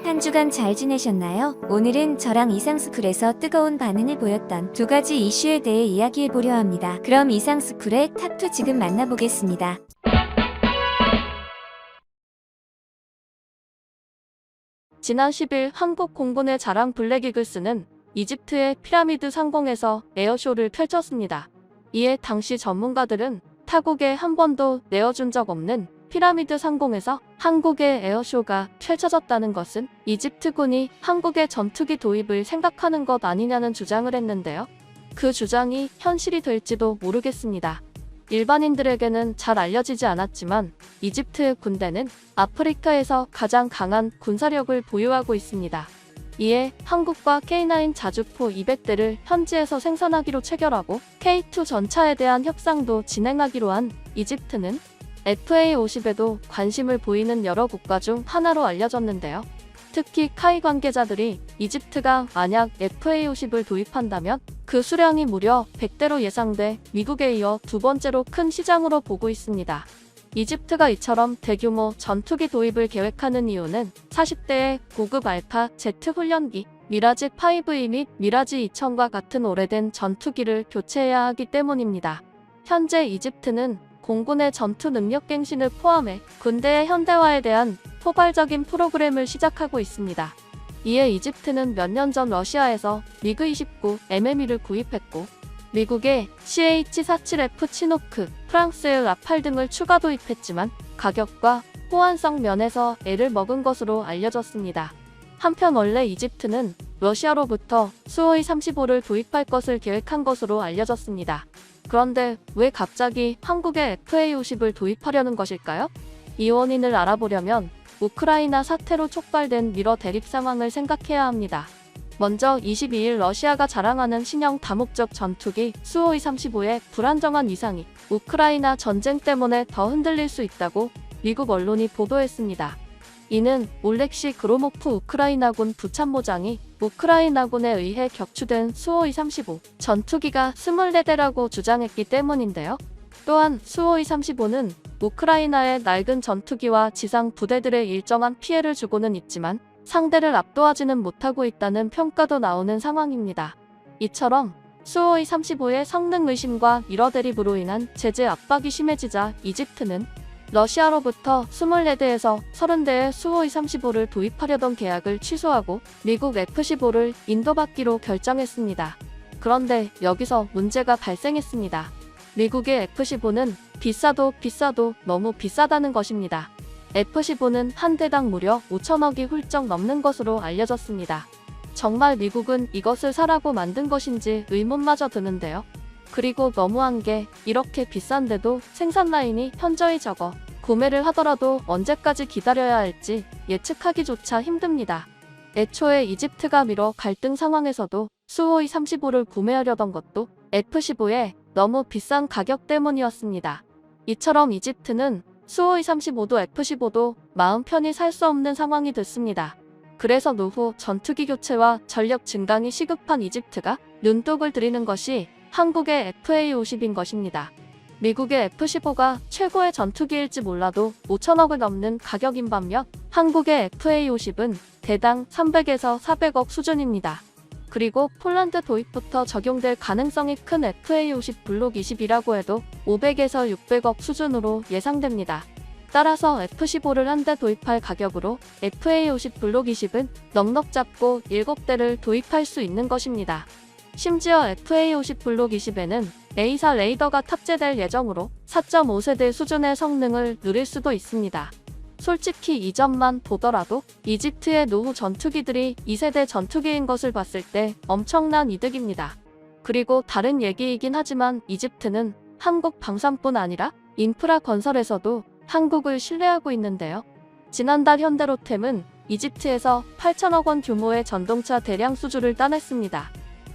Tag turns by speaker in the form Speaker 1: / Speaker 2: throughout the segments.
Speaker 1: 한 주간 잘 지내셨나요? 오늘은 저랑 이상스쿨에서 뜨거운 반응을 보였던 두 가지 이슈에 대해 이야기해보려 합니다. 그럼 이상스쿨의 탑2 지금 만나보겠습니다.
Speaker 2: 지난 10일 한국 공군의 자랑 블랙이글스는 이집트의 피라미드 상공에서 에어쇼를 펼쳤습니다. 이에 당시 전문가들은 타국에 한 번도 내어준 적 없는 피라미드 상공에서 한국의 에어쇼가 펼쳐졌다는 것은 이집트군이 한국의 전투기 도입을 생각하는 것 아니냐는 주장을 했는데요. 그 주장이 현실이 될지도 모르겠습니다. 일반인들에게는 잘 알려지지 않았지만 이집트 군대는 아프리카에서 가장 강한 군사력을 보유하고 있습니다. 이에 한국과 K9 자주포 200대를 현지에서 생산하기로 체결하고 K2 전차에 대한 협상도 진행하기로 한 이집트는 FA-50에도 관심을 보이는 여러 국가 중 하나로 알려졌는데요. 특히 카이 관계자들이 이집트가 만약 FA-50을 도입한다면 그 수량이 무려 100대로 예상돼 미국에 이어 두 번째로 큰 시장으로 보고 있습니다. 이집트가 이처럼 대규모 전투기 도입을 계획하는 이유는 40대의 고급 알파 제트 훈련기 미라지 5E 및 미라지 2000과 같은 오래된 전투기를 교체해야 하기 때문입니다. 현재 이집트는 공군의 전투 능력 갱신을 포함해 군대의 현대화에 대한 포괄적인 프로그램을 시작하고 있습니다. 이에 이집트는 몇 년 전 러시아에서 미그-29 MME를 구입했고 미국의 CH-47F 치노크, 프랑스의 라팔 등을 추가 도입했지만 가격과 호환성 면에서 애를 먹은 것으로 알려졌습니다. 한편 원래 이집트는 러시아로부터 수호이 35를 도입할 것을 계획한 것으로 알려졌습니다. 그런데 왜 갑자기 한국에 FA-50을 도입하려는 것일까요? 이 원인을 알아보려면 우크라이나 사태로 촉발된 미러 대립 상황을 생각해야 합니다. 먼저 22일 러시아가 자랑하는 신형 다목적 전투기 수호이 35의 불안정한 위상이 우크라이나 전쟁 때문에 더 흔들릴 수 있다고 미국 언론이 보도했습니다. 이는 올렉시 그로모프 우크라이나군 부참모장이 우크라이나군에 의해 격추된 수호이 35 전투기가 24대라고 주장했기 때문인데요. 또한 수호이 35는 우크라이나의 낡은 전투기와 지상 부대들의 일정한 피해를 주고는 있지만 상대를 압도하지는 못하고 있다는 평가도 나오는 상황입니다. 이처럼 수호이 35의 성능 의심과 미러 대립으로 인한 제재 압박이 심해지자 이집트는 러시아로부터 24대에서 30대의 수호이 35를 도입하려던 계약을 취소하고 미국 F-15를 인도받기로 결정했습니다. 그런데 여기서 문제가 발생했습니다. 미국의 F-15는 비싸도 너무 비싸다는 것입니다. F-15는 한 대당 무려 5천억이 훌쩍 넘는 것으로 알려졌습니다. 정말 미국은 이것을 사라고 만든 것인지 의문마저 드는데요. 그리고 너무한 게 이렇게 비싼데도 생산 라인이 현저히 적어 구매를 하더라도 언제까지 기다려야 할지 예측하기조차 힘듭니다. 애초에 이집트가 미러 갈등 상황에서도 수호이 35를 구매하려던 것도 F-15의 너무 비싼 가격 때문이었습니다. 이처럼 이집트는 수호이 35도 F-15도 마음 편히 살 수 없는 상황이 됐습니다. 그래서 노후 전투기 교체와 전력 증강이 시급한 이집트가 눈독을 들이는 것이 한국의 FA-50인 것입니다. 미국의 F-15가 최고의 전투기일지 몰라도 5천억을 넘는 가격인 반면 한국의 FA-50은 대당 300에서 400억 수준입니다. 그리고 폴란드 도입부터 적용될 가능성이 큰 FA-50 블록 20이라고 해도 500에서 600억 수준으로 예상됩니다. 따라서 F-15를 한 대 도입할 가격으로 FA-50 블록 20은 넉넉 잡고 7대를 도입할 수 있는 것입니다. 심지어 FA-50 블록 20에는 A4 레이더가 탑재될 예정으로 4.5세대 수준의 성능을 누릴 수도 있습니다. 솔직히 이 점만 보더라도 이집트의 노후 전투기들이 2세대 전투기인 것을 봤을 때 엄청난 이득입니다. 그리고 다른 얘기이긴 하지만 이집트는 한국 방산뿐 아니라 인프라 건설에서도 한국을 신뢰하고 있는데요. 지난달 현대로템은 이집트에서 8천억 원 규모의 전동차 대량 수주를 따냈습니다.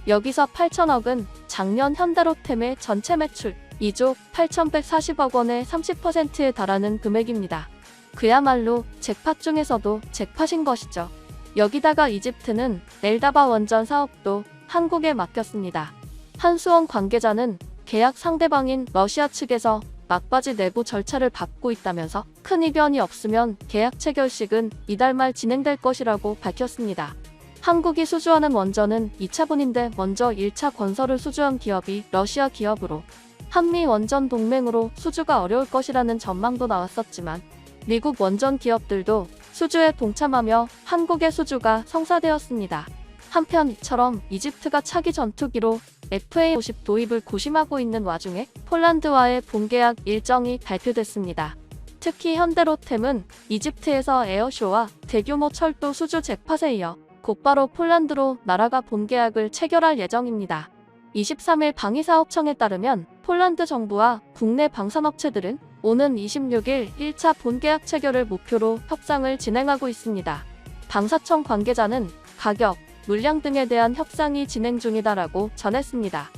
Speaker 2: 여기서 8천억은 작년 현대로템의 전체 매출 2조 8,140억 원의 30%에 달하는 금액입니다. 그야말로 잭팟 중에서도 잭팟인 것이죠. 여기다가 이집트는 엘다바 원전 사업도 한국에 맡겼습니다. 한수원 관계자는 계약 상대방인 러시아 측에서 막바지 내부 절차를 밟고 있다면서 큰 이변이 없으면 계약 체결식은 이달 말 진행될 것이라고 밝혔습니다. 한국이 수주하는 원전은 2차분인데 먼저 1차 건설을 수주한 기업이 러시아 기업으로 한미 원전 동맹으로 수주가 어려울 것이라는 전망도 나왔었지만 미국 원전 기업들도 수주에 동참하며 한국의 수주가 성사되었습니다. 한편 이처럼 이집트가 차기 전투기로 FA-50 도입을 고심하고 있는 와중에 폴란드와의 본계약 일정이 발표됐습니다. 특히 현대로템은 이집트에서 에어쇼와 대규모 철도 수주 잭팟에 이어 곧바로 폴란드로 나라가 본계약을 체결할 예정입니다. 23일 방위사업청에 따르면 폴란드 정부와 국내 방산업체들은 오는 26일 1차 본계약 체결을 목표로 협상을 진행하고 있습니다. 방사청 관계자는 가격, 물량 등에 대한 협상이 진행 중이다라고 전했습니다.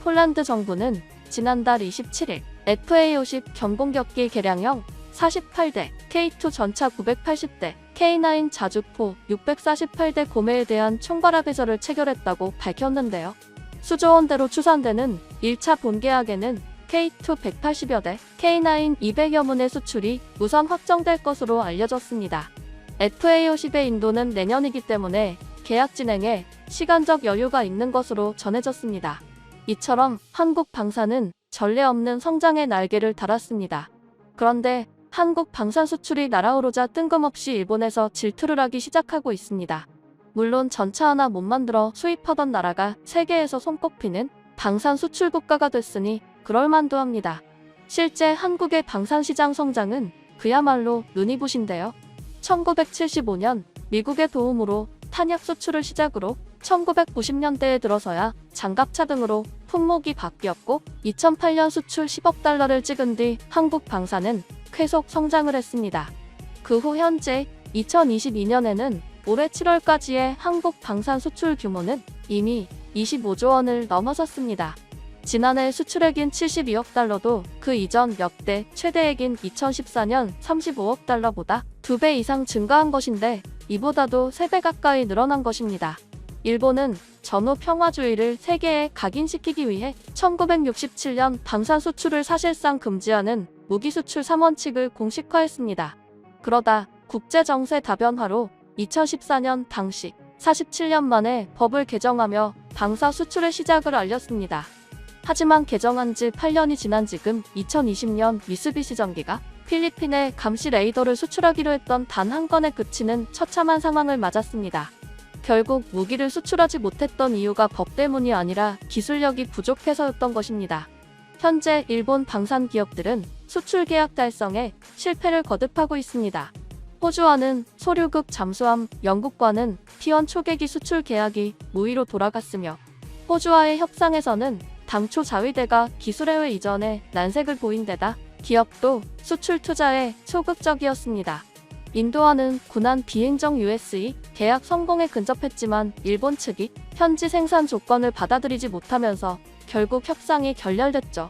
Speaker 2: 폴란드 정부는 지난달 27일 FA-50 경공격기 개량형 48대, K2 전차 980대, K9 자주포 648대 구매에 대한 총괄합 해서를 체결했다고 밝혔는데요. 수조원대로 추산되는 1차 본계약에는 K2 180여 대, K9 200여 문의 수출이 우선 확정될 것으로 알려졌습니다. FA-50의 인도는 내년이기 때문에 계약 진행에 시간적 여유가 있는 것으로 전해졌습니다. 이처럼 한국 방산은 전례 없는 성장의 날개를 달았습니다. 그런데 한국 방산 수출이 날아오르자 뜬금없이 일본에서 질투를 하기 시작하고 있습니다. 물론 전차 하나 못 만들어 수입하던 나라가 세계에서 손꼽히는 방산 수출 국가가 됐으니 그럴만도 합니다. 실제 한국의 방산 시장 성장은 그야말로 눈이 부신데요. 1975년 미국의 도움으로 탄약 수출을 시작으로 1990년대에 들어서야 장갑차 등으로 품목이 바뀌었고 2008년 수출 10억 달러를 찍은 뒤 한국 방산은 계속 성장을 했습니다. 그 후 현재 2022년에는 올해 7월까지의 한국 방산 수출 규모는 이미 25조 원을 넘어섰습니다. 지난해 수출액인 72억 달러도 그 이전 역대 최대액인 2014년 35억 달러보다 2배 이상 증가한 것인데 이보다도 3배 가까이 늘어난 것입니다. 일본은 전후 평화주의를 세계에 각인시키기 위해 1967년 방산 수출을 사실상 금지하는 무기 수출 3원칙을 공식화했습니다. 그러다 국제정세 다변화로 2014년 당시 47년 만에 법을 개정하며 방사 수출의 시작을 알렸습니다. 하지만 개정한 지 8년이 지난 지금 2020년 미쓰비시 전기가 필리핀에 감시 레이더를 수출하기로 했던 단 한 건에 그치는 처참한 상황을 맞았습니다. 결국 무기를 수출하지 못했던 이유가 법 때문이 아니라 기술력이 부족해서였던 것입니다. 현재 일본 방산 기업들은 수출 계약 달성에 실패를 거듭하고 있습니다. 호주와는 소류국 잠수함, 영국과는 T1 초계기 수출 계약이 무의로 돌아갔으며 호주와의 협상에서는 당초 자위대가 기술해외 이전에 난색을 보인 데다 기업도 수출 투자에 소극적이었습니다. 인도와는 군한 비행정 USE 계약 성공에 근접했지만 일본 측이 현지 생산 조건을 받아들이지 못하면서 결국 협상이 결렬됐죠.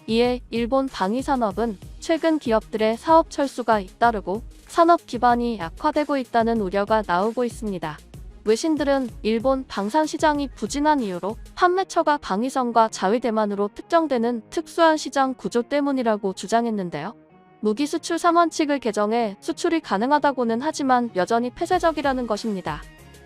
Speaker 2: 이에 일본 방위산업은 최근 기업들의 사업 철수가 잇따르고 산업 기반이 약화되고 있다는 우려가 나오고 있습니다. 외신들은 일본 방산 시장이 부진한 이유로 판매처가 방위선과 자위대만으로 특정되는 특수한 시장 구조 때문이라고 주장했는데요. 무기 수출 3원칙을 개정해 수출이 가능하다고는 하지만 여전히 폐쇄적이라는 것입니다.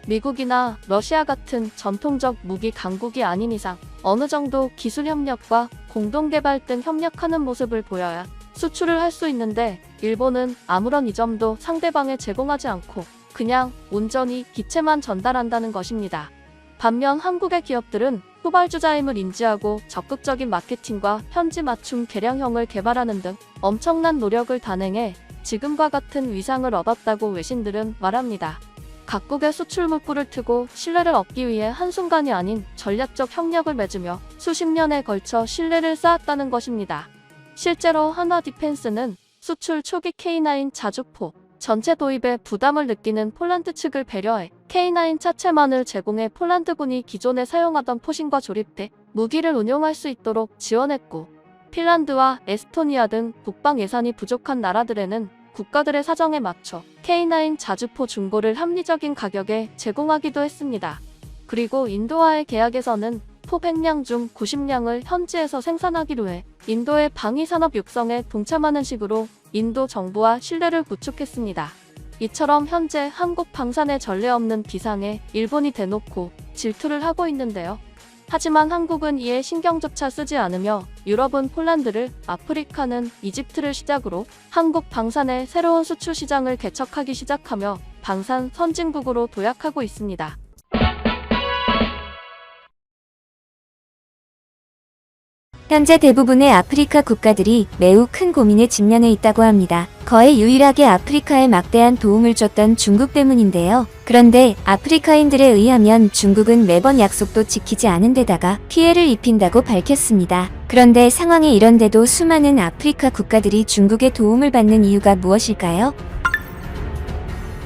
Speaker 2: 미국이나 러시아 같은 전통적 무기 강국이 아닌 이상 어느 정도 기술 협력과 공동개발 등 협력하는 모습을 보여야 수출을 할 수 있는데 일본은 아무런 이점도 상대방에 제공하지 않고 그냥 온전히 기체만 전달한다는 것입니다. 반면 한국의 기업들은 후발주자임을 인지하고 적극적인 마케팅과 현지 맞춤 개량형을 개발하는 등 엄청난 노력을 단행해 지금과 같은 위상을 얻었다고 외신들은 말합니다. 각국의 수출 물꼬를 트고 신뢰를 얻기 위해 한순간이 아닌 전략적 협력을 맺으며 수십 년에 걸쳐 신뢰를 쌓았다는 것입니다. 실제로 한화 디펜스는 수출 초기 K9 자주포 전체 도입에 부담을 느끼는 폴란드 측을 배려해 K9 차체만을 제공해 폴란드군이 기존에 사용하던 포신과 조립돼 무기를 운용할 수 있도록 지원했고 핀란드와 에스토니아 등 국방 예산이 부족한 나라들에는 국가들의 사정에 맞춰 K9 자주포 중고를 합리적인 가격에 제공하기도 했습니다. 그리고 인도와의 계약에서는 100량 중 90량을 현지에서 생산하기로 해 인도의 방위산업 육성에 동참하는 식으로 인도 정부와 신뢰를 구축했습니다. 이처럼 현재 한국 방산에 전례 없는 비상에 일본이 대놓고 질투를 하고 있는데요. 하지만 한국은 이에 신경조차 쓰지 않으며 유럽은 폴란드를, 아프리카는 이집트를 시작으로 한국 방산의 새로운 수출 시장을 개척하기 시작하며 방산 선진국으로 도약하고 있습니다.
Speaker 1: 현재 대부분의 아프리카 국가들이 매우 큰 고민에 직면해 있다고 합니다. 거의 유일하게 아프리카에 막대한 도움을 줬던 중국 때문인데요. 그런데 아프리카인들에 의하면 중국은 매번 약속도 지키지 않은 데다가 피해를 입힌다고 밝혔습니다. 그런데 상황이 이런데도 수많은 아프리카 국가들이 중국의 도움을 받는 이유가 무엇일까요?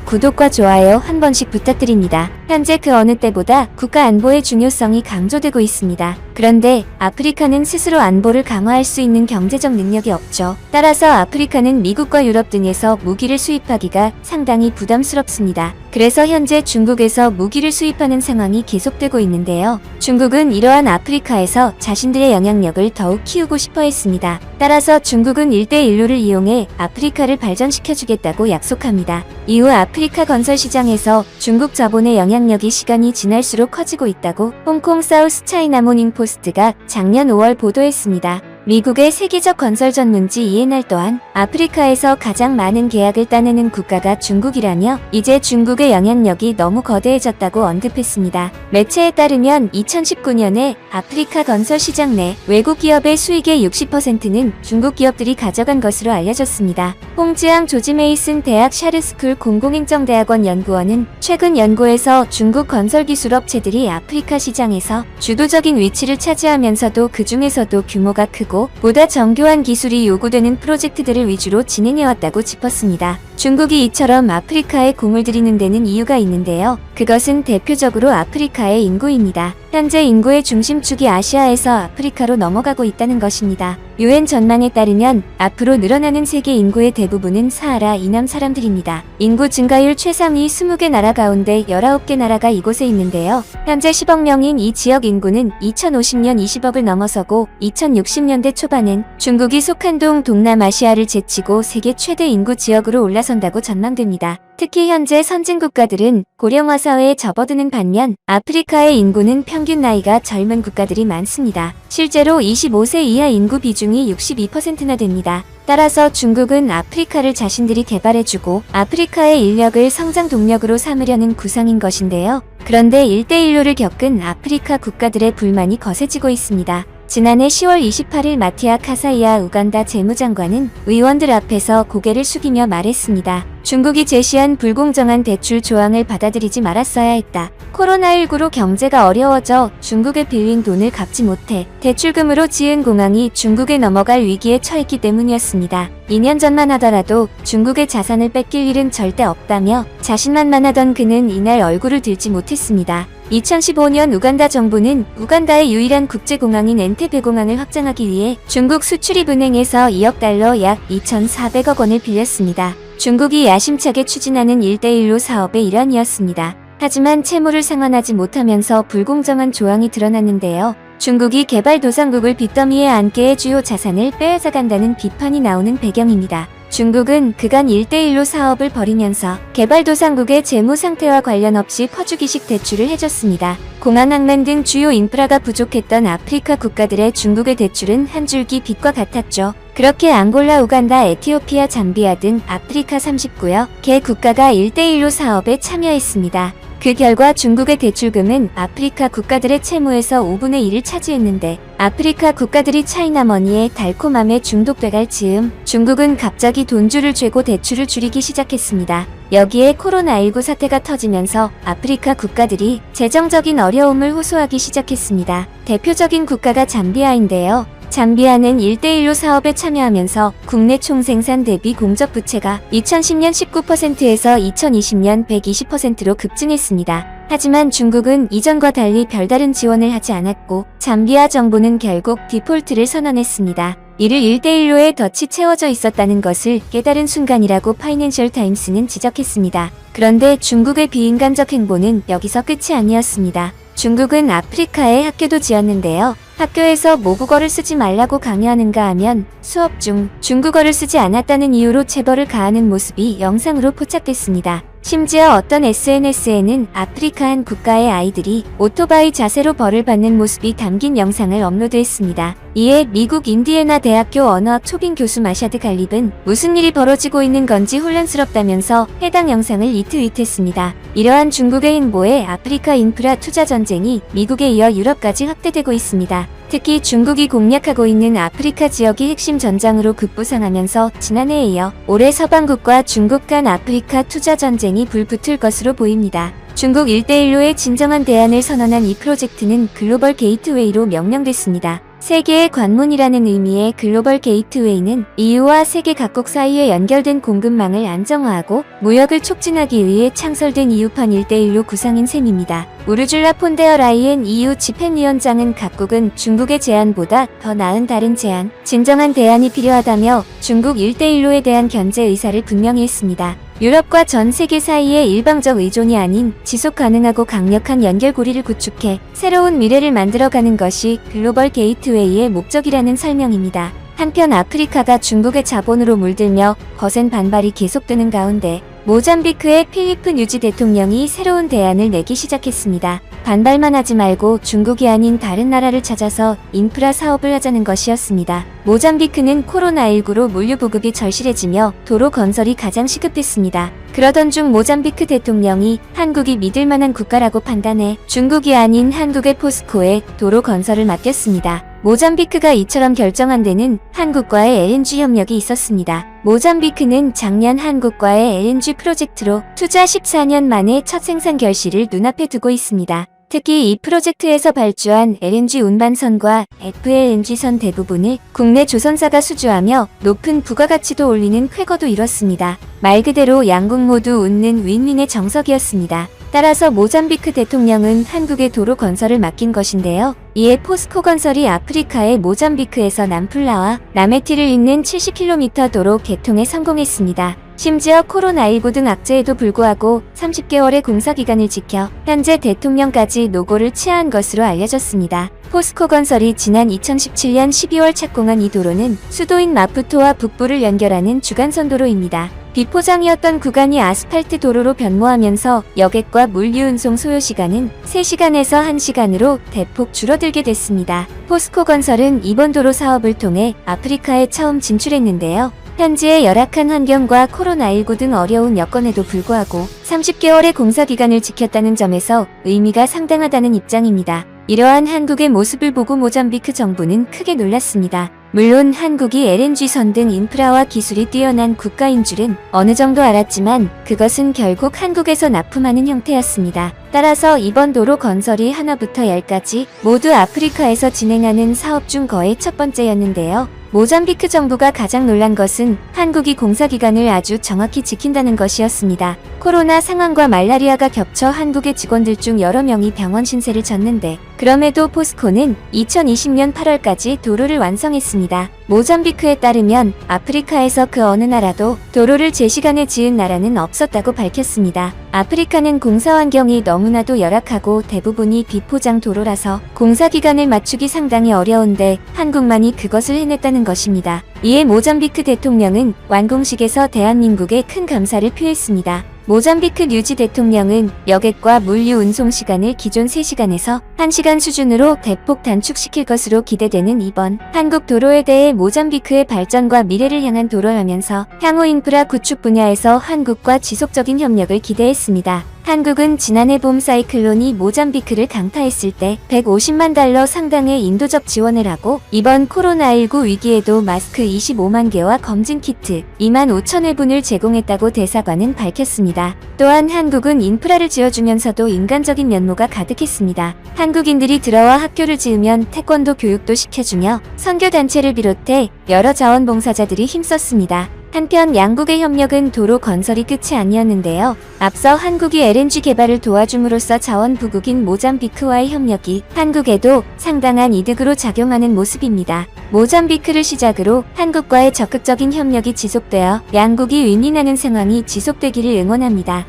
Speaker 1: 구독과 좋아요 한 번씩 부탁드립니다. 현재 그 어느 때보다 국가 안보의 중요성이 강조되고 있습니다. 그런데 아프리카는 스스로 안보를 강화할 수 있는 경제적 능력이 없죠. 따라서 아프리카는 미국과 유럽 등에서 무기를 수입하기가 상당히 부담스럽습니다. 그래서 현재 중국에서 무기를 수입하는 상황이 계속되고 있는데요. 중국은 이러한 아프리카에서 자신들의 영향력을 더욱 키우고 싶어 했습니다. 따라서 중국은 1대1로를 이용해 아프리카를 발전시켜주겠다고 약속합니다. 이후 아프리카 건설 시장에서 중국 자본의 영향력이 시간이 지날수록 커지고 있다고 홍콩 사우스 차이나 모닝 포스트가 작년 5월 보도했습니다. 미국의 세계적 건설 전문지 ENR 또한 아프리카에서 가장 많은 계약을 따내는 국가가 중국이라며 이제 중국의 영향력이 너무 거대해졌다고 언급했습니다. 매체에 따르면 2019년에 아프리카 건설 시장 내 외국 기업의 수익의 60%는 중국 기업들이 가져간 것으로 알려졌습니다. 홍지앙 조지 메이슨 대학 샤르스쿨 공공행정대학원 연구원은 최근 연구에서 중국 건설 기술 업체들이 아프리카 시장에서 주도적인 위치를 차지하면서도 그 중에서도 규모가 크고 보다 정교한 기술이 요구되는 프로젝트들을 위주로 진행해왔다고 짚었습니다. 중국이 이처럼 아프리카에 공을 들이는 데는 이유가 있는데요. 그것은 대표적으로 아프리카의 인구입니다. 현재 인구의 중심축이 아시아에서 아프리카로 넘어가고 있다는 것입니다. UN 전망에 따르면 앞으로 늘어나는 세계 인구의 대부분은 사하라 이남 사람들입니다. 인구 증가율 최상위 20개 나라 가운데 19개 나라가 이곳에 있는데요. 현재 10억 명인 이 지역 인구는 2050년 20억을 넘어서고 2060년대 초반엔 중국이 속한 동남아시아를 제치고 세계 최대 인구 지역으로 올라선다고 전망됩니다. 특히 현재 선진국가들은 고령화 사회에 접어드는 반면 아프리카의 인구는 평균 나이가 젊은 국가들이 많습니다. 실제로 25세 이하 인구 비중이 62%나 됩니다. 따라서 중국은 아프리카를 자신들이 개발해주고 아프리카의 인력을 성장 동력으로 삼으려는 구상인 것인데요. 그런데 1대1로를 겪은 아프리카 국가들의 불만이 거세지고 있습니다. 지난해 10월 28일 마티아 카사이아 우간다 재무장관은 의원들 앞에서 고개를 숙이며 말했습니다. 중국이 제시한 불공정한 대출 조항을 받아들이지 말았어야 했다. 코로나19로 경제가 어려워져 중국에 빌린 돈을 갚지 못해 대출금으로 지은 공항이 중국에 넘어갈 위기에 처했기 때문이었습니다. 2년 전만 하더라도 중국의 자산을 뺏길 일은 절대 없다며 자신만만하던 그는 이날 얼굴을 들지 못했습니다. 2015년 우간다 정부는 우간다의 유일한 국제공항인 엔테베 공항을 확장하기 위해 중국 수출입은행에서 2억 달러 약 2,400억 원을 빌렸습니다. 중국이 야심차게 추진하는 1대1로 사업의 일환이었습니다. 하지만 채무를 상환하지 못하면서 불공정한 조항이 드러났는데요. 중국이 개발도상국을 빚더미에 앉게 해 주요 자산을 빼앗아간다는 비판이 나오는 배경입니다. 중국은 그간 1대1로 사업을 벌이면서 개발도상국의 재무 상태와 관련 없이 퍼주기식 대출을 해줬습니다. 공항 항만 등 주요 인프라가 부족했던 아프리카 국가들의 중국의 대출은 한 줄기 빛과 같았죠. 그렇게 앙골라, 우간다, 에티오피아, 잠비아 등 아프리카 39개 국가가 1대1로 사업에 참여했습니다. 그 결과 중국의 대출금은 아프리카 국가들의 채무에서 5분의 1을 차지했는데 아프리카 국가들이 차이나머니의 달콤함에 중독돼갈 즈음 중국은 갑자기 돈줄을 쥐고 대출을 줄이기 시작했습니다. 여기에 코로나19 사태가 터지면서 아프리카 국가들이 재정적인 어려움을 호소하기 시작했습니다. 대표적인 국가가 잠비아인데요. 잠비아는 1대1로 사업에 참여하면서 국내 총생산 대비 공적 부채가 2010년 19%에서 2020년 120%로 급증했습니다. 하지만 중국은 이전과 달리 별다른 지원을 하지 않았고 잠비아 정부는 결국 디폴트를 선언했습니다. 이를 1대1로에 덫이 채워져 있었다는 것을 깨달은 순간이라고 파이낸셜 타임스는 지적했습니다. 그런데 중국의 비인간적 행보는 여기서 끝이 아니었습니다. 중국은 아프리카에 학교도 지었는데요. 학교에서 모국어를 쓰지 말라고 강요하는가 하면 수업 중 중국어를 쓰지 않았다는 이유로 체벌을 가하는 모습이 영상으로 포착됐습니다. 심지어 어떤 SNS에는 아프리카 한 국가의 아이들이 오토바이 자세로 벌을 받는 모습이 담긴 영상을 업로드했습니다. 이에 미국 인디애나 대학교 언어학 초빙 교수 마샤드 갈립은 무슨 일이 벌어지고 있는 건지 혼란스럽다면서 해당 영상을 리트윗했습니다. 이러한 중국의 행보에 아프리카 인프라 투자 전쟁이 미국에 이어 유럽까지 확대되고 있습니다. 특히 중국이 공략하고 있는 아프리카 지역이 핵심 전장으로 급부상하면서 지난해에 이어 올해 서방국과 중국 간 아프리카 투자 전쟁이 불붙을 것으로 보입니다. 중국 1대1로의 진정한 대안을 선언한 이 프로젝트는 글로벌 게이트웨이로 명명됐습니다. 세계의 관문이라는 의미의 글로벌 게이트웨이는 EU와 세계 각국 사이에 연결된 공급망을 안정화하고 무역을 촉진하기 위해 창설된 EU판 1대1로 구상인 셈입니다. 우르줄라 폰데어 라이엔 EU 집행위원장은 각국은 중국의 제안보다 더 나은 다른 제안, 진정한 대안이 필요하다며 중국 1대1로에 대한 견제 의사를 분명히 했습니다. 유럽과 전 세계 사이의 일방적 의존이 아닌 지속 가능하고 강력한 연결고리를 구축해 새로운 미래를 만들어가는 것이 글로벌 게이트웨이의 목적이라는 설명입니다. 한편 아프리카가 중국의 자본으로 물들며 거센 반발이 계속되는 가운데 모잠비크의 필리프 뉴지 대통령이 새로운 대안을 내기 시작했습니다. 반발만 하지 말고 중국이 아닌 다른 나라를 찾아서 인프라 사업을 하자는 것이었습니다. 모잠비크는 코로나19로 물류 보급이 절실해지며 도로 건설이 가장 시급했습니다. 그러던 중 모잠비크 대통령이 한국이 믿을 만한 국가라고 판단해 중국이 아닌 한국의 포스코에 도로 건설을 맡겼습니다. 모잠비크가 이처럼 결정한 데는 한국과의 LNG 협력이 있었습니다. 모잠비크는 작년 한국과의 LNG 프로젝트로 투자 14년 만에 첫 생산 결실을 눈앞에 두고 있습니다. 특히 이 프로젝트에서 발주한 LNG 운반선과 FLNG선 대부분을 국내 조선사가 수주하며 높은 부가가치도 올리는 쾌거도 이뤘습니다. 말 그대로 양국 모두 웃는 윈윈의 정석이었습니다. 따라서 모잠비크 대통령은 한국의 도로 건설을 맡긴 것인데요. 이에 포스코 건설이 아프리카의 모잠비크에서 남플라와 나메티를 잇는 70km 도로 개통에 성공했습니다. 심지어 코로나19 등 악재에도 불구하고 30개월의 공사기간을 지켜 현재 대통령까지 노고를 취하한 것으로 알려졌습니다. 포스코 건설이 지난 2017년 12월 착공한 이 도로는 수도인 마푸토와 북부를 연결하는 주간선도로입니다. 비포장이었던 구간이 아스팔트 도로로 변모하면서 여객과 물류 운송 소요 시간은 3시간에서 1시간으로 대폭 줄어들게 됐습니다. 포스코 건설은 이번 도로 사업을 통해 아프리카에 처음 진출했는데요. 현지의 열악한 환경과 코로나19 등 어려운 여건에도 불구하고 30개월의 공사기간을 지켰다는 점에서 의미가 상당하다는 입장입니다. 이러한 한국의 모습을 보고 모잠비크 정부는 크게 놀랐습니다. 물론 한국이 LNG선 등 인프라와 기술이 뛰어난 국가인 줄은 어느 정도 알았지만 그것은 결국 한국에서 납품하는 형태였습니다. 따라서 이번 도로 건설이 하나부터 10까지 모두 아프리카에서 진행하는 사업 중 거의 첫 번째였는데요. 모잠비크 정부가 가장 놀란 것은 한국이 공사기간을 아주 정확히 지킨다는 것이었습니다. 코로나 상황과 말라리아가 겹쳐 한국의 직원들 중 여러 명이 병원 신세를 졌는데 그럼에도 포스코는 2020년 8월까지 도로를 완성했습니다. 모잠비크에 따르면 아프리카에서 그 어느 나라도 도로를 제 시간에 지은 나라는 없었다고 밝혔습니다. 아프리카는 공사 환경이 너무나도 열악하고 대부분이 비포장 도로라서 공사 기간을 맞추기 상당히 어려운데 한국만이 그것을 해냈다는 것입니다. 이에 모잠비크 대통령은 완공식에서 대한민국에 큰 감사를 표했습니다. 모잠비크 뉴지 대통령은 여객과 물류 운송 시간을 기존 3시간에서 1시간 수준으로 대폭 단축시킬 것으로 기대되는 이번 한국 도로에 대해 모잠비크의 발전과 미래를 향한 도로라면서 향후 인프라 구축 분야에서 한국과 지속적인 협력을 기대했습니다. 한국은 지난해 봄 사이클론이 모잠비크를 강타했을 때 150만 달러 상당의 인도적 지원을 하고 이번 코로나19 위기에도 마스크 25만 개와 검진 키트 2만 5천 회분을 제공했다고 대사관은 밝혔습니다. 또한 한국은 인프라를 지어주면서도 인간적인 면모가 가득했습니다. 한국인들이 들어와 학교를 지으면 태권도 교육도 시켜주며 선교단체를 비롯해 여러 자원봉사자들이 힘썼습니다. 한편 양국의 협력은 도로 건설이 끝이 아니었는데요. 앞서 한국이 LNG 개발을 도와줌으로써 자원부국인 모잠비크와의 협력이 한국에도 상당한 이득으로 작용하는 모습입니다. 모잠비크를 시작으로 한국과의 적극적인 협력이 지속되어 양국이 윈윈하는 상황이 지속되기를 응원합니다.